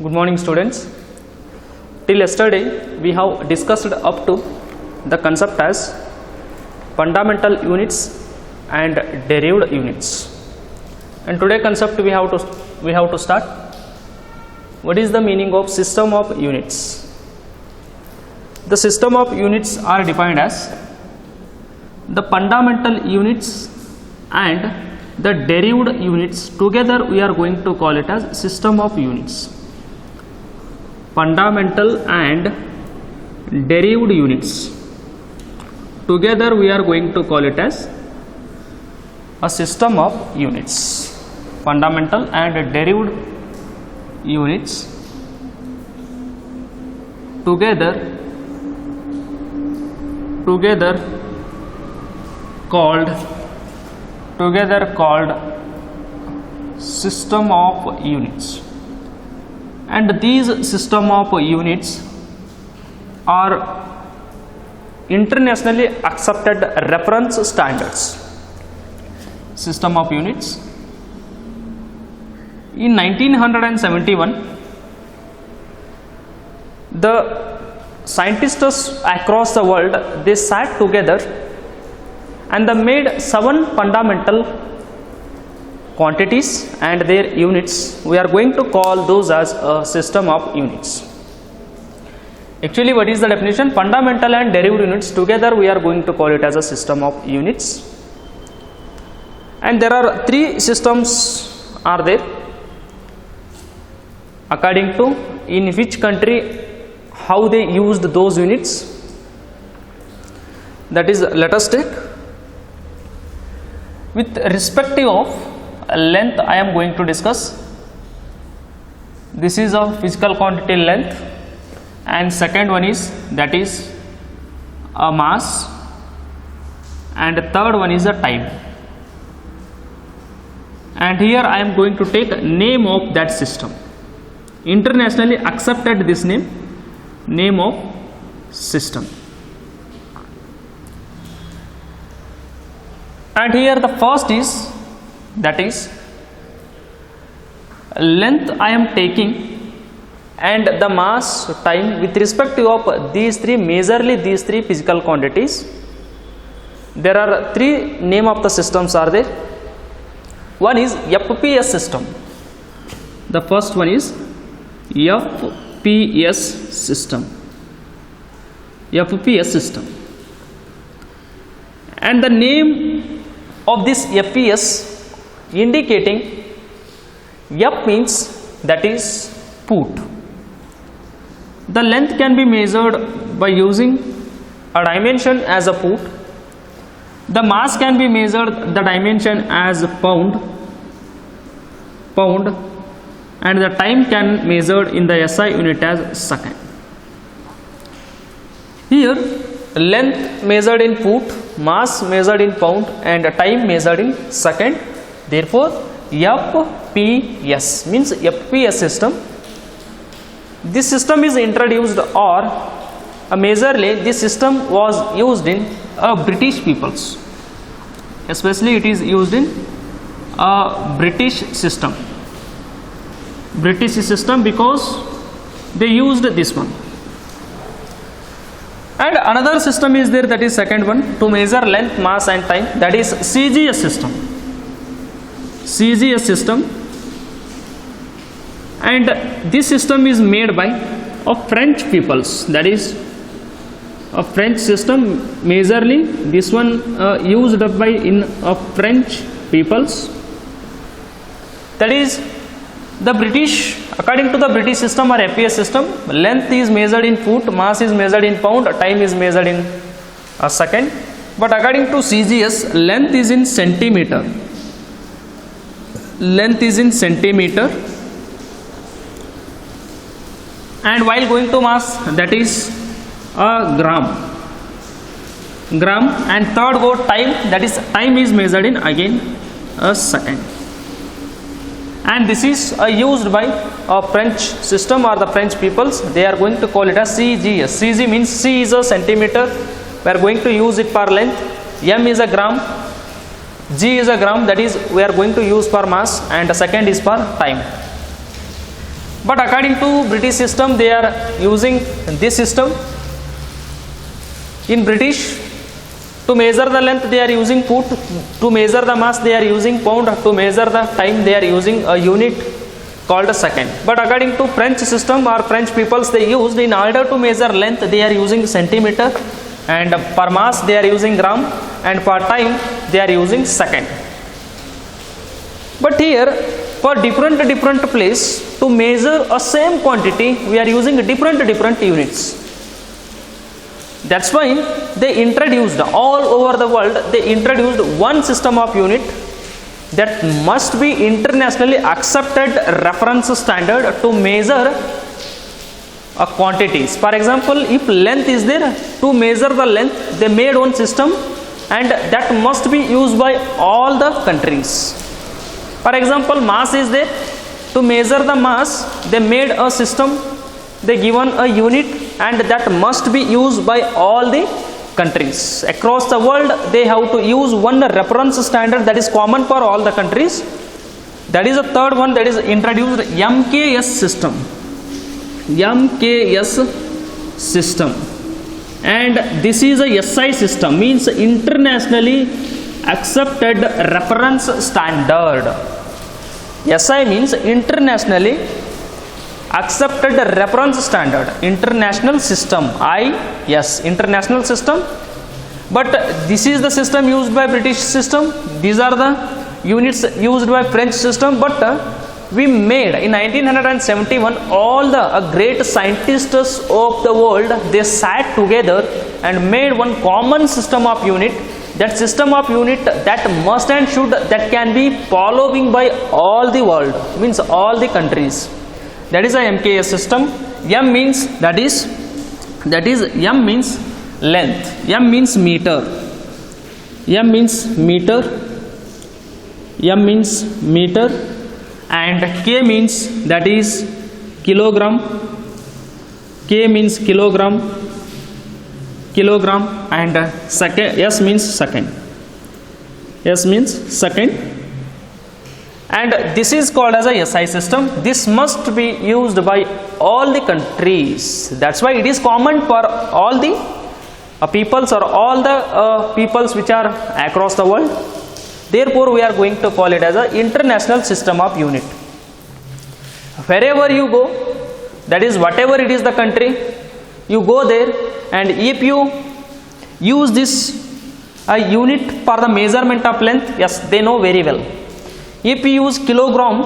Good morning, students. Till yesterday we have discussed up to the concept as fundamental units and derived units, and today concept we have to start. What is the meaning of system of units? The system of units are defined as the fundamental units and the derived units. Together we are going to call it as system of units. Fundamental and derived units, together we are going to call it as a system of units. Fundamental and derived units together called system of units. And these system of units are internationally accepted reference standards. System of units. In 1971, the scientists across the world, they sat together and they made 7 fundamental quantities and their units. We are going to call those as a system of units. Actually, what is the definition? Fundamental and derived units together we are going to call it as a system of units. And there are 3 systems are there according to in which country how they used those units. That is, let us take with respective of length. I am going to discuss. This is a physical quantity length, and second one is that is a mass, and third one is a time. And here I am going to take name of that system. Internationally accepted this name of system. And here the first is that is length I am taking, and the mass, time with respect of these 3, majorly these 3 physical quantities. There are 3 name of the systems are there. One is FPS system. The first one is FPS system. FPS system. And the name of this FPS indicating F means that is foot. The length can be measured by using a dimension as a foot. The mass can be measured the dimension as pound, and the time can measured in the SI unit as second. Here length measured in foot, mass measured in pound, and time measured in second. Therefore FPS means FPS system. This system is introduced, or majorly this system was used in British peoples, especially it is used in British system because they used this one. And another system is there, that is second one, to measure length, mass and time, that is CGS system. And this system is made by French peoples, that is a French system. Majorly this one used by in French peoples. That is the British, according to the British system or FPS system, length is measured in foot, mass is measured in pound, time is measured in a second. But according to CGS, length is in centimeter. And while going to mass, that is a gram. And third go time, that is time is measured in again a second. And this is used by a French system or the French peoples. They are going to call it as CGS. CG means C is a centimeter. We are going to use it for length. M is a gram. G is a gram, that is we are going to use for mass, and the second is for time. But according to British system, they are using this system. In British, to measure the length they are using foot, to measure the mass they are using pound, to measure the time they are using a unit called a second. But according to French system or French peoples, they used, in order to measure length they are using centimeter, and for mass they are using gram, and for time they are using second. But here, for different place, to measure a same quantity we are using different units. That's why they introduced, all over the world they introduced one system of unit that must be internationally accepted reference standard to measure quantities. For example, if length is there, to measure the length they made one system, and that must be used by all the countries. For example, mass is there, to measure the mass they made a system, they given a unit, and that must be used by all the countries. Across the world they have to use one reference standard that is common for all the countries. That is the third one, that is introduced, MKS system. MKS system, and this is a SI system, means internationally accepted reference standard. SI means internationally accepted reference standard, international system, IS, international system. But this is the system used by British system, these are the units used by French system. But we made in 1971, all the great scientists of the world, they sat together and made one common system of unit. That system of unit that must and should, that can be following by all the world, means all the countries. That is a MKS system. M means, that is M means length, M means meter, M means meter, M means meter, and K means, that is kilogram, K means kilogram, and second, S means second, S means second. And this is called as a SI system. This must be used by all the countries. That's why it is common for all the peoples, or all the peoples which are across the world. Therefore, we are going to call it as an international system of unit. Wherever you go, that is whatever it is the country, you go there, and if you use this unit for the measurement of length, yes, they know very well. If you use kilogram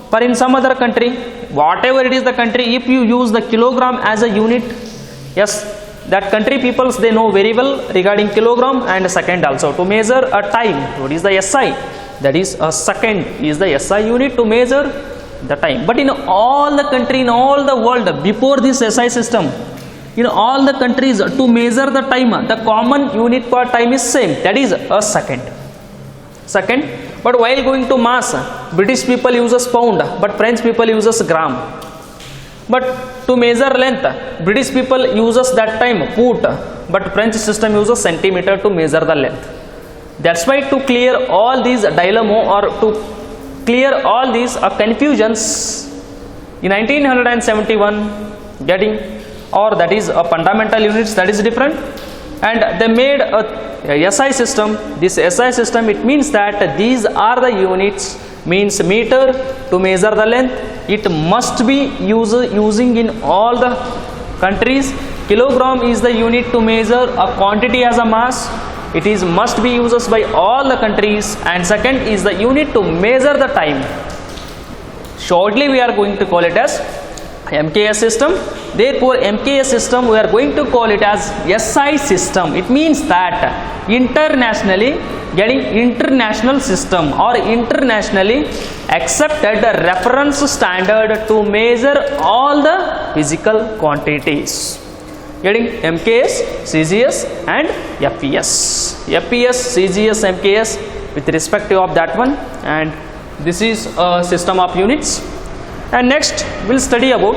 for in some other country, whatever it is the country, if you use the kilogram as a unit, yes, that country peoples, they know very well regarding kilogram and second also. To measure a time, what is the SI? That is a second is the SI unit to measure the time. But in all the country, in all the world, before this SI system, in all the countries, to measure the time, the common unit for time is same, that is a second. But while going to mass, British people uses pound, but French people uses gram. But to measure length, British people uses that time foot, but French system uses centimeter to measure the length. That's why to clear all these dilemma, or to clear all these confusions, in 1971 getting, or that is a fundamental units, that is different, and they made a SI system. This SI system, it means that these are the units, means meter to measure the length, it must be using in all the countries. Kilogram is the unit to measure a quantity as a mass, it is must be used by all the countries. And second is the unit to measure the time. Shortly we are going to call it as MKS system. Therefore, MKS system we are going to call it as SI system. It means that internationally getting international system, or internationally accepted reference standard to measure all the physical quantities. Getting MKS, CGS and FES. FES, CGS, MKS with respect to of that one, and this is a system of units. And next we will study about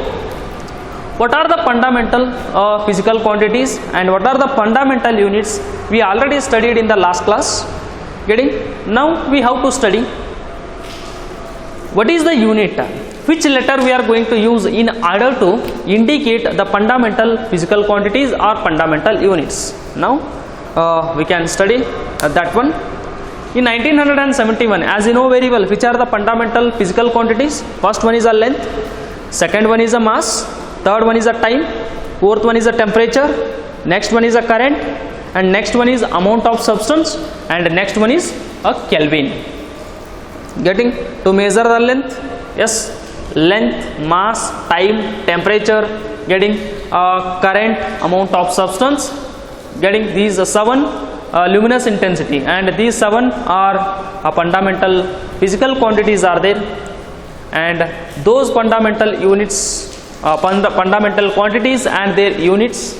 what are the fundamental physical quantities and what are the fundamental units. We already studied in the last class. Getting, now we have to study what is the unit. which letter we are going to use in order to indicate the fundamental physical quantities or fundamental units. Now we can study that one. In 1971, as you know very well, which are the fundamental physical quantities? First one is a length, second one is a mass, third one is a time, fourth one is a temperature, next one is a current, and next one is amount of substance, and next one is a Kelvin. Getting to measure the length? Yes, length, mass, time, temperature, getting current, amount of substance, getting these 7 luminous intensity, and these 7 are fundamental physical quantities are there, and those fundamental units, fundamental quantities and their units,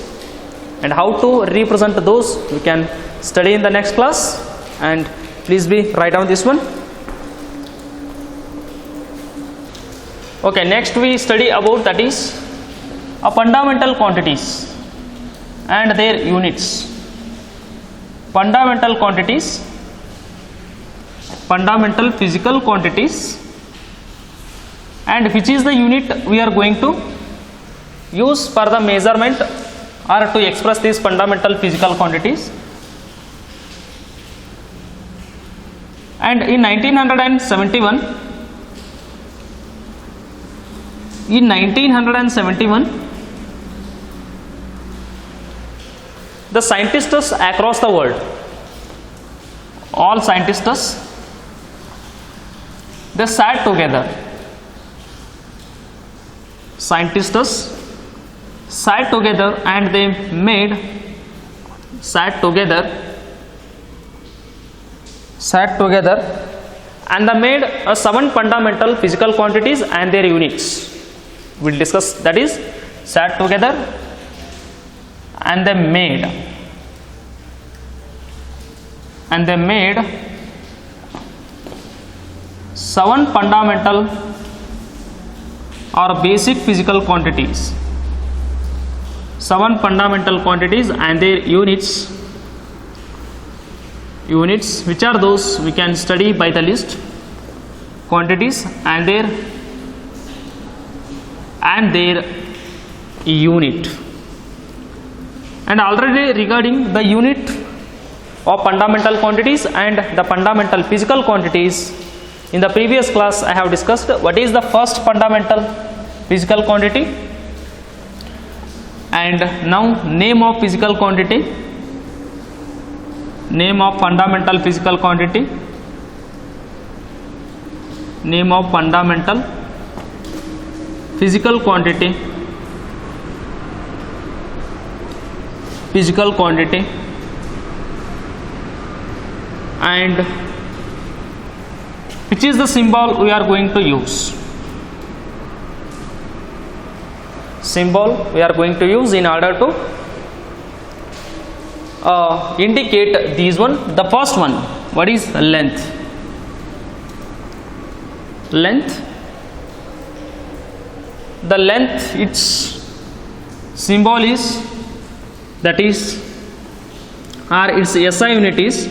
and how to represent those we can study in the next class. And please be write down this one. Okay, next we study about that is fundamental quantities and their units. Fundamental quantities, fundamental physical quantities, and which is the unit we are going to use for the measurement or to express these fundamental physical quantities. And in 1971, the scientists across the world, all scientists, they sat together. Scientists sat together and they sat together and they made 7 fundamental physical quantities and their units. We'll discuss that is sat together and they made 7 fundamental or basic physical quantities. 7 fundamental quantities and their units. Which are those we can study by the list. Quantities and their unit. And already regarding the unit of fundamental quantities and the fundamental physical quantities, in the previous class I have discussed what is the first fundamental physical quantity, and now name of physical quantity, name of fundamental physical quantity, name of fundamental physical quantity, and which is the symbol we are going to use. Symbol we are going to use in order to indicate these one. The first one, what is length? Length. The length, its symbol is, that is, or its SI unit is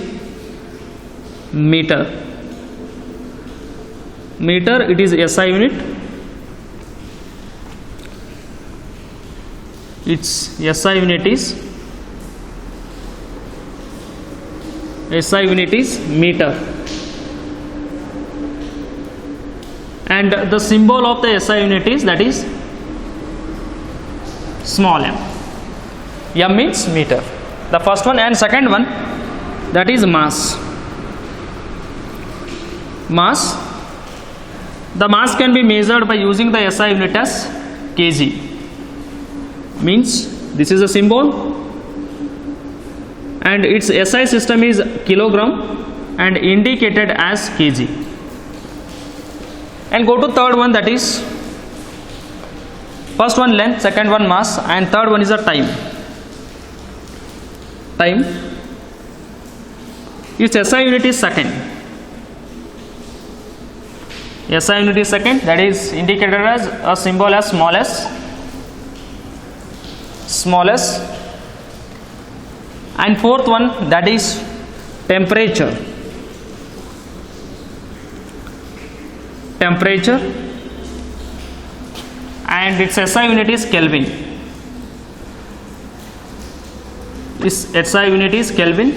meter. Meter, it is SI unit. Its SI unit is meter, and the symbol of the SI unit is, that is, small m. M means meter. The first one. And second one, that is mass. Mass. The mass can be measured by using the SI unit as kg. Means this is a symbol, and its SI system is kilogram and indicated as kg. And go to third one, that is, first one length, second one mass, and third one is a time. Time. Its SI unit is second. SI unit is second, that is indicated as a symbol as small s. And fourth one, that is temperature. and its SI unit is Kelvin. Its SI unit is Kelvin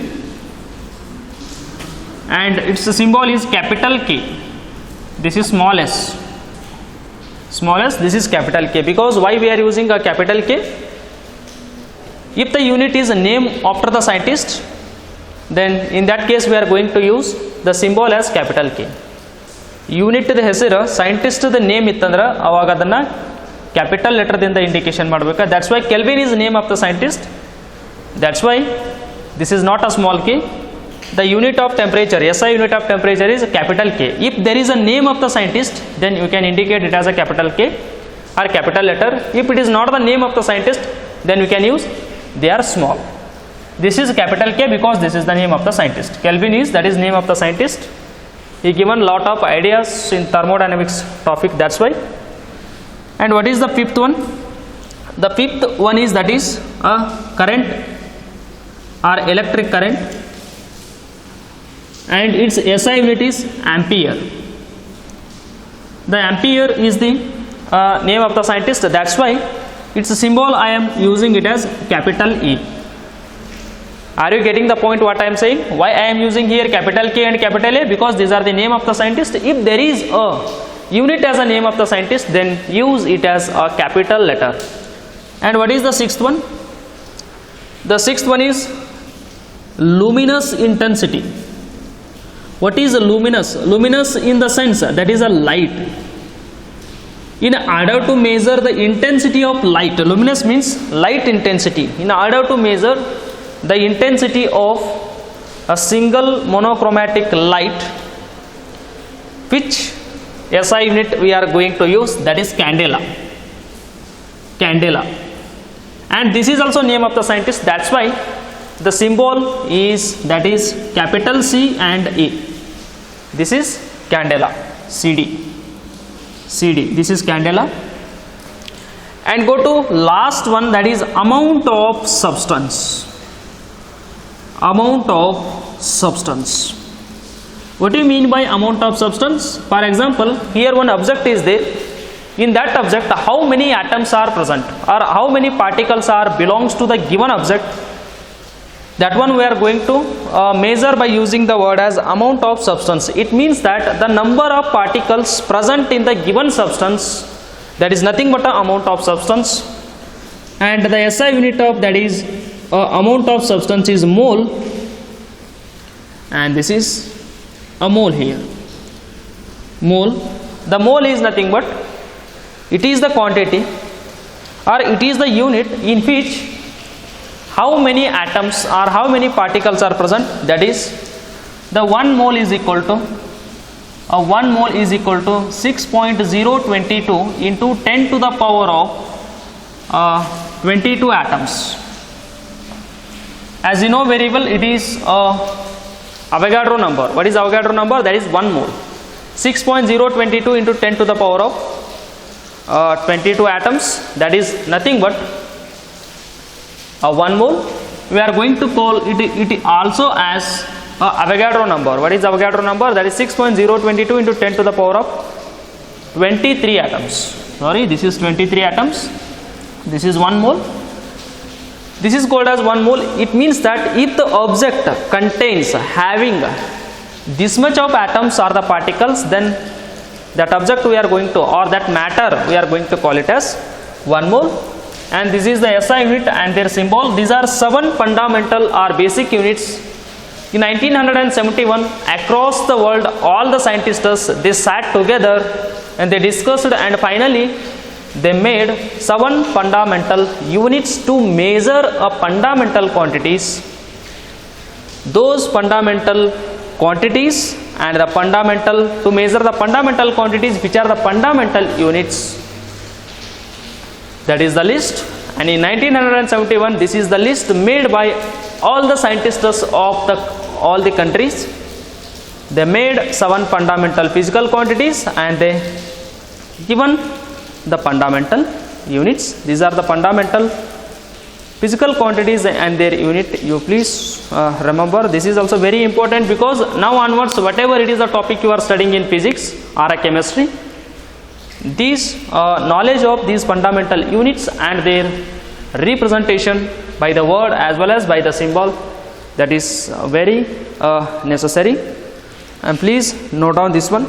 and its symbol is capital K. This is small s. Small s, this is capital K. Because why we are using a capital K? If the unit is named after the scientist, then in that case we are going to use the symbol as capital K. Unit ಹೆಸರು scientist name ಇತ್ತಂದ್ರೆ ಅವಾಗ ಅದನ್ನು capital ಲೆಟರ್ದಿಂದ indication ಮಾಡಬೇಕು. That's why kelvin is name of the scientist. That's why this is not a small K. The unit of temperature, SI unit of temperature is capital K. If there is a name of the scientist, then you can indicate it as a capital K or capital letter. If it is not the name of the scientist, then you can use they are small. This is capital K because this is the name of the scientist. Kelvin is, that is name of the scientist. He given lot of ideas in thermodynamics topic, that's why. And what is the fifth one? The fifth one is, that is a current or electric current, and its SI unit is ampere. The ampere is the name of the scientist, that's why its symbol I am using it as capital E. Are you getting the point what I am saying? Why I am using here capital K and capital A? Because these are the name of the scientist. If there is a unit as a name of the scientist, then use it as a capital letter. And what is the sixth one? The sixth one is luminous intensity. What is luminous? Luminous in the sense that is a light. In order to measure the intensity of light, luminous means light intensity. In order to measure the intensity of a single monochromatic light, which SI unit we are going to use, that is candela. Candela. And this is also name of the scientist, that's why the symbol is, that is capital C and A. This is candela, CD. This is candela. And go to last one, that is amount of substance. Amount of substance. What do you mean by amount of substance? For example, here one object is there. In that object, how many atoms are present, or how many particles are belongs to the given object? That one we are going to measure by using the word as amount of substance. It means that the number of particles present in the given substance, that is nothing but the amount of substance. And the SI unit of that is amount of substance is mole, and this is a mole here. Mole. The mole is nothing but it is the quantity, or it is the unit in which how many atoms or how many particles are present. That is the 1 mole is equal to 1 mole is equal to 6.022 into 10 to the power of 22 atoms. As you know very well, it is Avogadro number. What is Avogadro number? That is 1 mole. 6.022 into 10 to the power of 22 atoms. That is nothing but 1 mole. We are going to call it also as Avogadro number. What is Avogadro number? That is 6.022 into 10 to the power of 23 atoms. Sorry, this is 23 atoms. This is 1 mole. This is called as 1 mole. It means that if the object contains having this much of atoms or the particles, then that object we are going to, or that matter we are going to call it as 1 mole. And this is the SI unit and their symbol. These are 7 fundamental or basic units. In 1971, across the world, all the scientists they sat together and they discussed, and finally they made 7 fundamental units to measure a fundamental quantities. Those fundamental quantities and the fundamental, to measure the fundamental quantities, which are the fundamental units. That is the list. And in 1971, this is the list made by all the scientists of all the countries. They made 7 fundamental physical quantities and they given the fundamental units. These are the fundamental physical quantities and their unit. You please remember, this is also very important, because now onwards whatever it is the topic you are studying in physics or a chemistry, These knowledge of these fundamental units and their representation by the word as well as by the symbol, that is very necessary, and please note down this one.